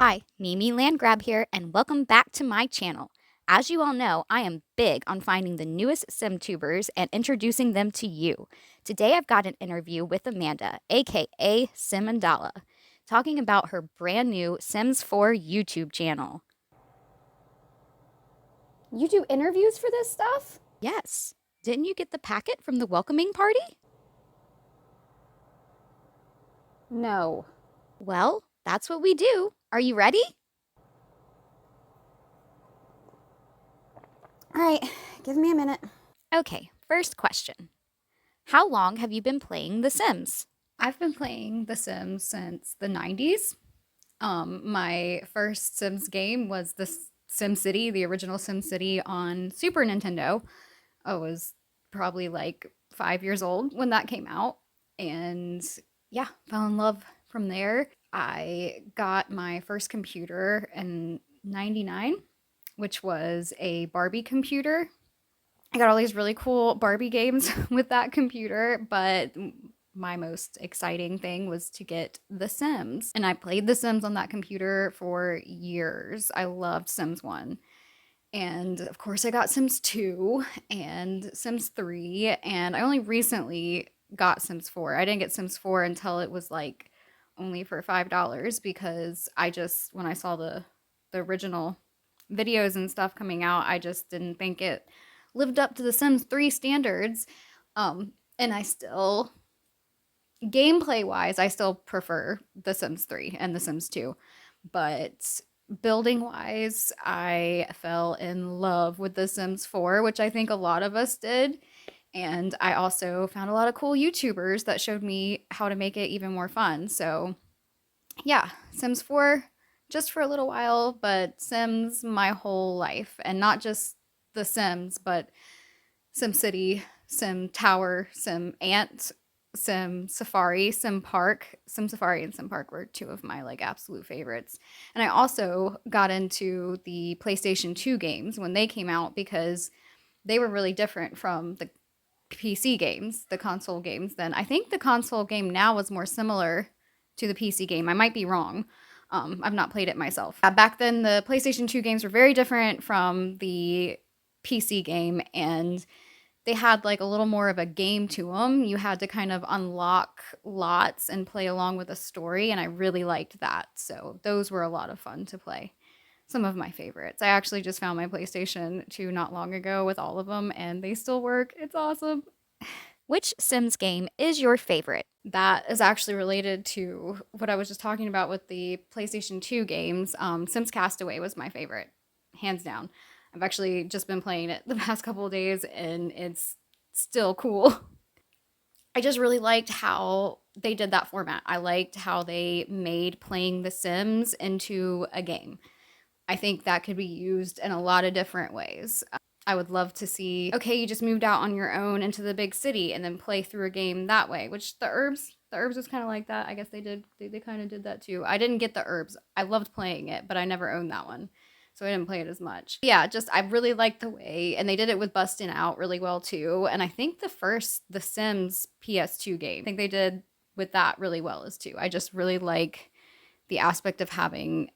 Hi, Mimi Landgrab here, and welcome back to my channel. As you all know, I am big on finding the newest Simtubers and introducing them to you. Today I've got an interview with Amanda, aka Simandala, talking about her brand new Sims 4 YouTube channel. You do interviews for this stuff? Yes, didn't you get the packet from the welcoming party? No. Well, that's what we do. Are you ready? All right, give me a minute. Okay, first question. How long have you been playing The Sims? I've been playing The Sims since the 90s. My first Sims game was the SimCity, the original SimCity on Super Nintendo. I was probably like 5 years old when that came out. And yeah, fell in love from there. I got my first computer in 99, which was a Barbie computer. I got all these really cool Barbie games with that computer, but my most exciting thing was to get The Sims. And I played The Sims on that computer for years. I loved Sims 1. And of course, I got Sims 2 and Sims 3. And I only recently got Sims 4. I didn't get Sims 4 until it was like only for $5 because when I saw the original videos and stuff coming out, I just didn't think it lived up to the Sims 3 standards. And I still, gameplay wise, I still prefer the Sims 3 and the Sims 2. But building wise, I fell in love with the Sims 4, which I think a lot of us did. And I also found a lot of cool YouTubers that showed me how to make it even more fun. So, yeah, Sims 4 just for a little while, but Sims my whole life. And not just The Sims, but SimCity, Sim Tower, Sim Ant, Sim Safari, Sim Park. Sim Safari and Sim Park were two of my like absolute favorites. And I also got into the PlayStation 2 games when they came out because they were really different from the PC games, the console games then. I think the console game now was more similar to the PC game. I might be wrong. I've not played it myself. Back then, the PlayStation 2 games were very different from the PC game, and they had like a little more of a game to them. You had to kind of unlock lots and play along with a story, and I really liked that. So those were a lot of fun to play. Some of my favorites. I actually just found my PlayStation 2 not long ago with all of them, and they still work. It's awesome. Which Sims game is your favorite? That is actually related to what I was just talking about with the PlayStation 2 games. Sims Castaway was my favorite, hands down. I've actually just been playing it the past couple of days, and it's still cool. I just really liked how they did that format. I liked how they made playing The Sims into a game. I think that could be used in a lot of different ways. I would love to see, okay, you just moved out on your own into the big city and then play through a game that way, which the herbs was kind of like that. I guess they kind of did that too. I didn't get the herbs. I loved playing it, but I never owned that one. So I didn't play it as much. Yeah, just I really liked the way, and they did it with Bustin' Out really well too. And I think The Sims PS2 game, I think they did with that really well as too. I just really like the aspect of having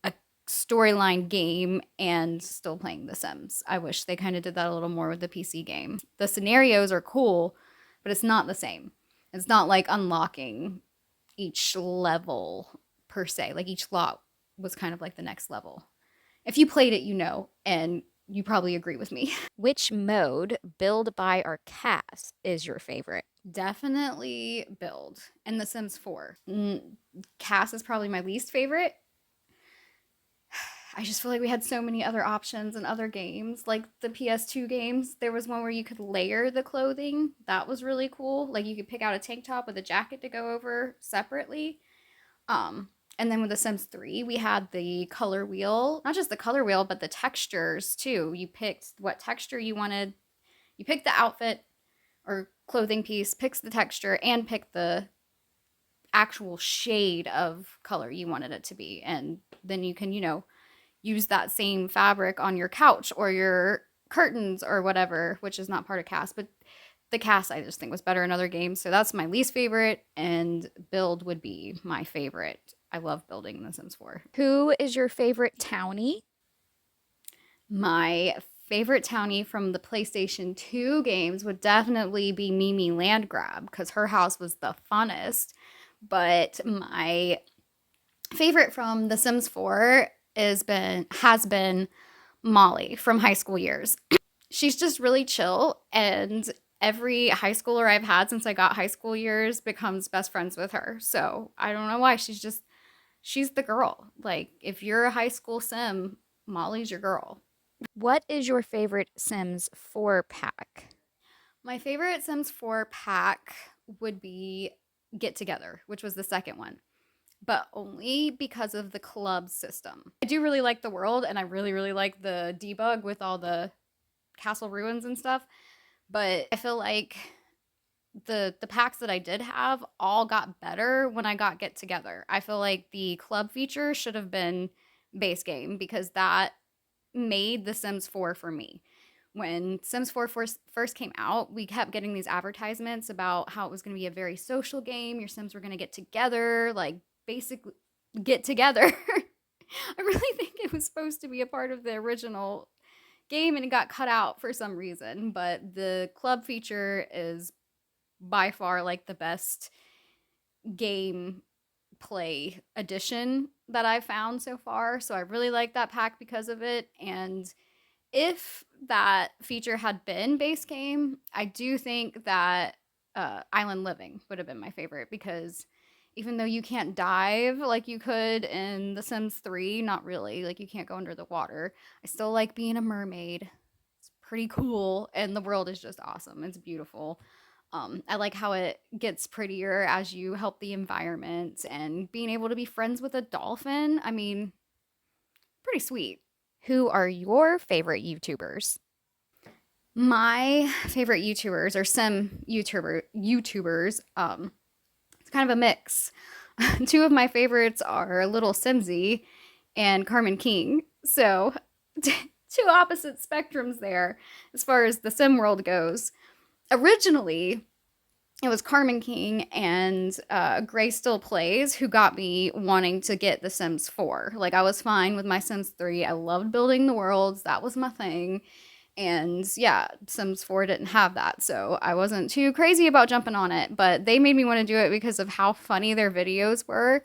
a storyline game and still playing The Sims. I wish they kind of did that a little more with the PC game. The scenarios are cool, but it's not the same. It's not like unlocking each level per se. Like each lot was kind of like the next level. If you played it, you know, and you probably agree with me. Which mode, build, buy, or cast, is your favorite? Definitely build. And The Sims 4. Cast is probably my least favorite. I just feel like we had so many other options and other games, like the PS2 games. There was one where you could layer the clothing. That was really cool. Like you could pick out a tank top with a jacket to go over separately. And then with The Sims 3, we had the color wheel. Not just the color wheel, but the textures too. You picked what texture you wanted. You picked the outfit or clothing piece, picks the texture, and pick the actual shade of color you wanted it to be. And then you can, use that same fabric on your couch or your curtains or whatever, which is not part of cast, but the cast I just think was better in other games. So that's my least favorite, and build would be my favorite. I love building in The Sims 4. Who is your favorite townie? My favorite townie from the PlayStation 2 games would definitely be Mimi Landgrab because her house was the funnest. But my favorite from The Sims 4 has been Molly from high school years. She's just really chill, and every high schooler I've had since I got high school years becomes best friends with her. So I don't know why. She's the girl. Like, if you're a high school sim, Molly's your girl. What is your favorite Sims 4 pack? My favorite Sims 4 pack would be Get Together, which was the second one, but only because of the club system. I do really like the world, and I really, really like the debug with all the castle ruins and stuff, but I feel like the packs that I did have all got better when I got Get Together. I feel like the club feature should have been base game because that made The Sims 4 for me. When Sims 4 first came out, we kept getting these advertisements about how it was going to be a very social game. Your Sims were going to get together, like basically get together. I really think it was supposed to be a part of the original game and it got cut out for some reason, but the club feature is by far like the best game play addition that I've found so far. So I really like that pack because of it. And if that feature had been base game, I do think that Island Living would have been my favorite because even though you can't dive like you could in The Sims 3, not really, like you can't go under the water, I still like being a mermaid. It's pretty cool, and the world is just awesome. It's beautiful. I like how it gets prettier as you help the environment and being able to be friends with a dolphin. I mean, pretty sweet. Who are your favorite YouTubers? My favorite YouTubers are sim YouTubers. It's kind of a mix. Two of my favorites are Little Simsy and Carmen King. So, two opposite spectrums there as far as the sim world goes. Originally, it was Carmen King and Gray Still Plays who got me wanting to get The Sims 4. Like, I was fine with my Sims 3. I loved building the worlds. That was my thing. And yeah, Sims 4 didn't have that, so I wasn't too crazy about jumping on it, but they made me want to do it because of how funny their videos were.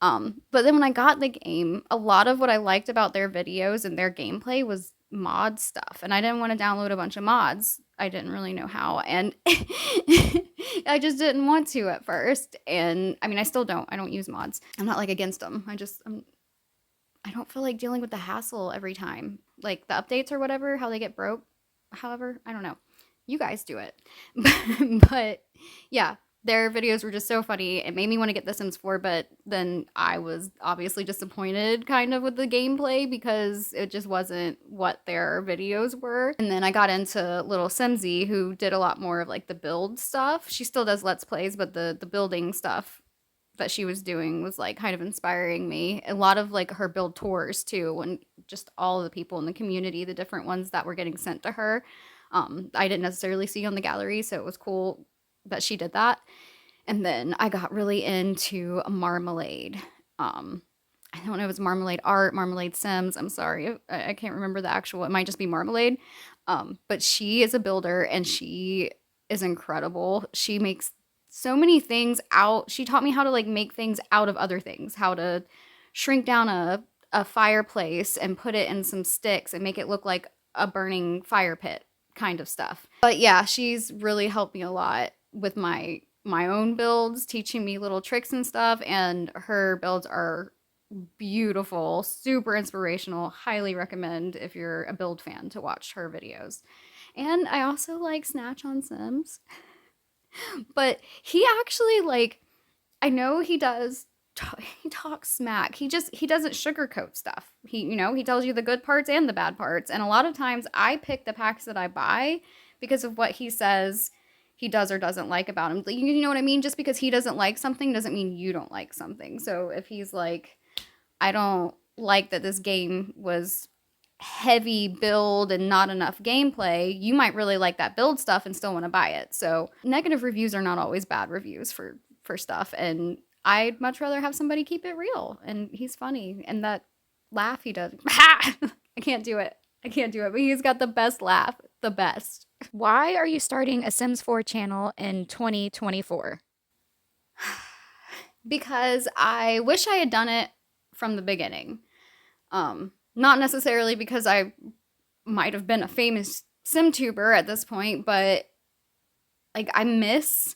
But then when I got the game, a lot of what I liked about their videos and their gameplay was mod stuff, and I didn't want to download a bunch of mods. I didn't really know how, and I just didn't want to at first. And I mean, I still don't. I don't use mods. I'm not like against them. I don't feel like dealing with the hassle every time. Like the updates or whatever, how they get broke. However, I don't know. You guys do it. But yeah, their videos were just so funny. It made me want to get The Sims 4, but then I was obviously disappointed kind of with the gameplay because it just wasn't what their videos were. And then I got into Little Simsy, who did a lot more of like the build stuff. She still does Let's Plays, but the building stuff that she was doing was like kind of inspiring me. A lot of like her build tours too, and just all of the people in the community, the different ones that were getting sent to her. I didn't necessarily see on the gallery, so it was cool that she did that. And then I got really into Marmalade. I don't know if it's Marmalade Art, Marmalade Sims. I'm sorry, I can't remember the actual. It might just be Marmalade. But she is a builder and she is incredible. She makes so many things out. She taught me how to like make things out of other things, how to shrink down a fireplace and put it in some sticks and make it look like a burning fire pit kind of stuff. But yeah, she's really helped me a lot with my own builds, teaching me little tricks and stuff, and her builds are beautiful, super inspirational. Highly recommend if you're a build fan to watch her videos. And I also like Snatch on Sims. But he actually, like, I know he does, he talks smack. He doesn't sugarcoat stuff. He tells you the good parts and the bad parts. And a lot of times I pick the packs that I buy because of what he says he does or doesn't like about him. You know what I mean? Just because he doesn't like something doesn't mean you don't like something. So if he's like, I don't like that this game was heavy build and not enough gameplay, you might really like that build stuff and still want to buy it. So negative reviews are not always bad reviews for stuff, and I'd much rather have somebody keep it real. And he's funny, and that laugh he does, I can't do it. I can't do it, but he's got the best laugh, the best. Why are you starting a Sims 4 channel in 2024? Because I wish I had done it from the beginning. Not necessarily because I might have been a famous Simtuber at this point, but like I miss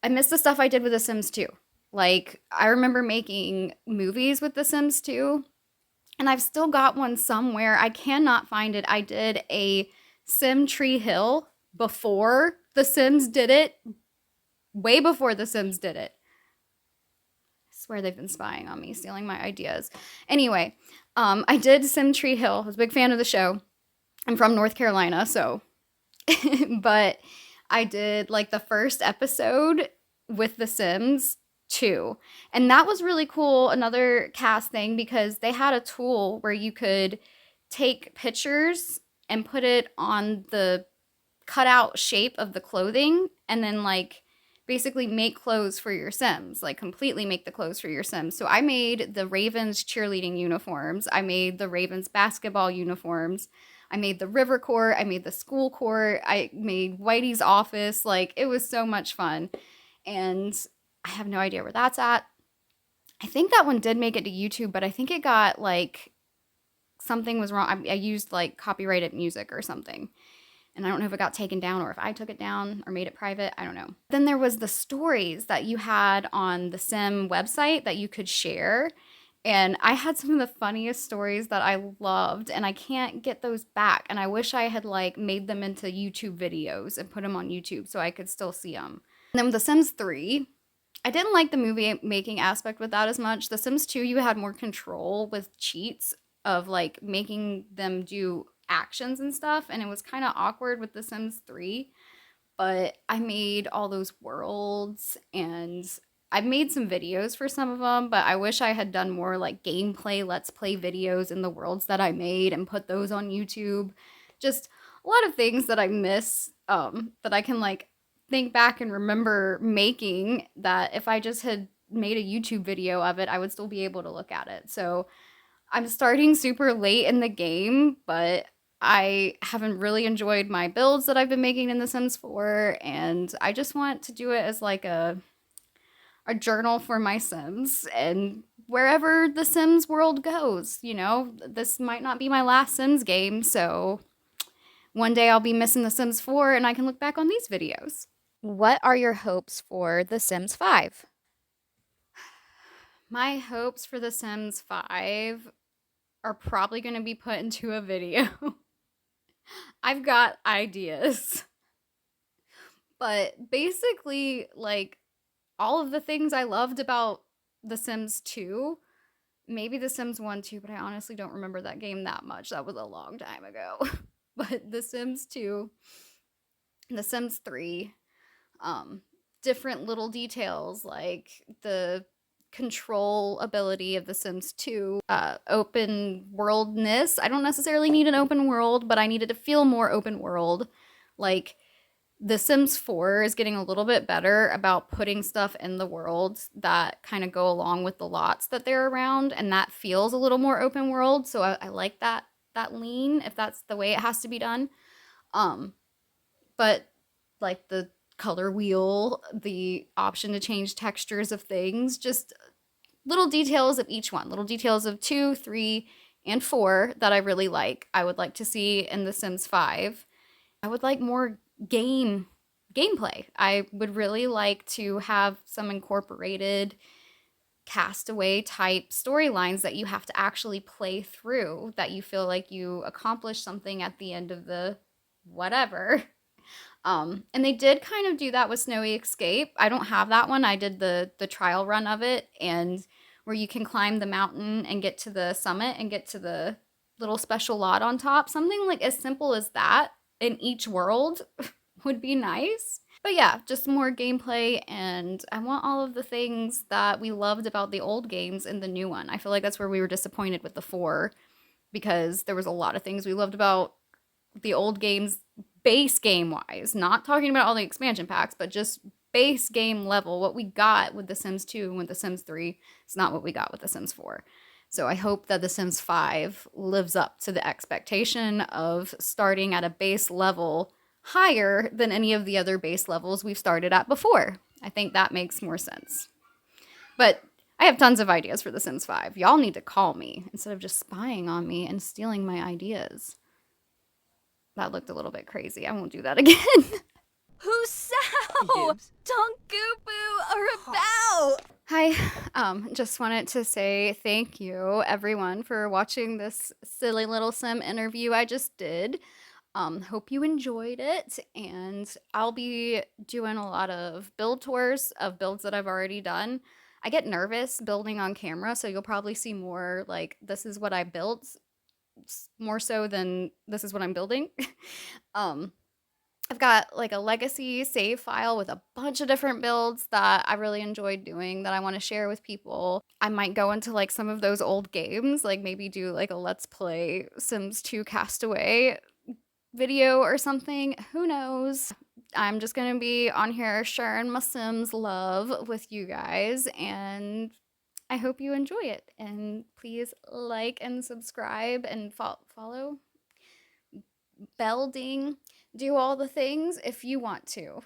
the stuff I did with The Sims 2. Like I remember making movies with The Sims 2, and I've still got one somewhere. I cannot find it. I did a Sim Tree Hill before The Sims did it, way before The Sims did it. I swear they've been spying on me, stealing my ideas. Anyway, I did Sim Tree Hill. I was a big fan of the show. I'm from North Carolina, so. But I did like the first episode with The Sims 2. And that was really cool. Another cast thing, because they had a tool where you could take pictures and put it on the cutout shape of the clothing, and then like basically make clothes for your Sims, like completely make the clothes for your Sims. So I made the Ravens cheerleading uniforms. I made the Ravens basketball uniforms. I made the river court. I made the school court. I made Whitey's office. Like it was so much fun. And I have no idea where that's at. I think that one did make it to YouTube, but I think it got like something was wrong. I used like copyrighted music or something. And I don't know if it got taken down or if I took it down or made it private. I don't know. Then there was the stories that you had on the Sim website that you could share. And I had some of the funniest stories that I loved, and I can't get those back. And I wish I had like made them into YouTube videos and put them on YouTube so I could still see them. And then with The Sims 3, I didn't like the movie making aspect with that as much. The Sims 2, you had more control with cheats of like making them do actions and stuff, and it was kind of awkward with The Sims 3. But I made all those worlds, and I've made some videos for some of them, but I wish I had done more like gameplay, let's play videos in the worlds that I made and put those on YouTube. Just a lot of things that I miss, that I can like think back and remember making, that if I just had made a YouTube video of it, I would still be able to look at it. So I'm starting super late in the game, but I haven't really enjoyed my builds that I've been making in The Sims 4, and I just want to do it as like a journal for my Sims, and wherever the Sims world goes, you know, this might not be my last Sims game, so one day I'll be missing The Sims 4 and I can look back on these videos. What are your hopes for The Sims 5? My hopes for The Sims 5 are probably going to be put into a video. I've got ideas. But basically, like, all of the things I loved about The Sims 2, maybe The Sims 1 too, but I honestly don't remember that game that much. That was a long time ago. But The Sims 2, The Sims 3, different little details like the control ability of The Sims 2, open worldness. I don't necessarily need an open world, but I needed to feel more open world. Like The Sims 4 is getting a little bit better about putting stuff in the world that kind of go along with the lots that they're around, and that feels a little more open world. So I like that lean, if that's the way it has to be done. But like the color wheel, the option to change textures of things, just little details of each one, little details of 2, 3, and 4 that I really like. I would like to see in The Sims 5. I would like more gameplay. I would really like to have some incorporated Castaway type storylines that you have to actually play through, that you feel like you accomplished something at the end of the whatever. And they did kind of do that with Snowy Escape. I don't have that one. I did the trial run of it, and where you can climb the mountain and get to the summit and get to the little special lot on top. Something like as simple as that in each world would be nice. But yeah, just more gameplay, and I want all of the things that we loved about the old games in the new one. I feel like that's where we were disappointed with the 4. because there was a lot of things we loved about the old games, base game wise, not talking about all the expansion packs, but just base game level. What we got with The Sims 2 and with The Sims 3 is not what we got with The Sims 4. So I hope that The Sims 5 lives up to the expectation of starting at a base level higher than any of the other base levels we've started at before. I think that makes more sense. But I have tons of ideas for The Sims 5. Y'all need to call me instead of just spying on me and stealing my ideas. That looked a little bit crazy. I won't do that again. Who's Tonkubu are about? Hi, just wanted to say thank you, everyone, for watching this silly little sim interview I just did. Hope you enjoyed it, and I'll be doing a lot of build tours of builds that I've already done. I get nervous building on camera, so you'll probably see more like this is what I built, more so than this is what I'm building. I've got like a legacy save file with a bunch of different builds that I really enjoyed doing that I want to share with people. I might go into like some of those old games, like maybe do like a Let's Play Sims 2 Castaway video or something. Who knows? I'm just going to be on here sharing my Sims love with you guys, and I hope you enjoy it. And please like and subscribe and follow, bell ding, do all the things if you want to.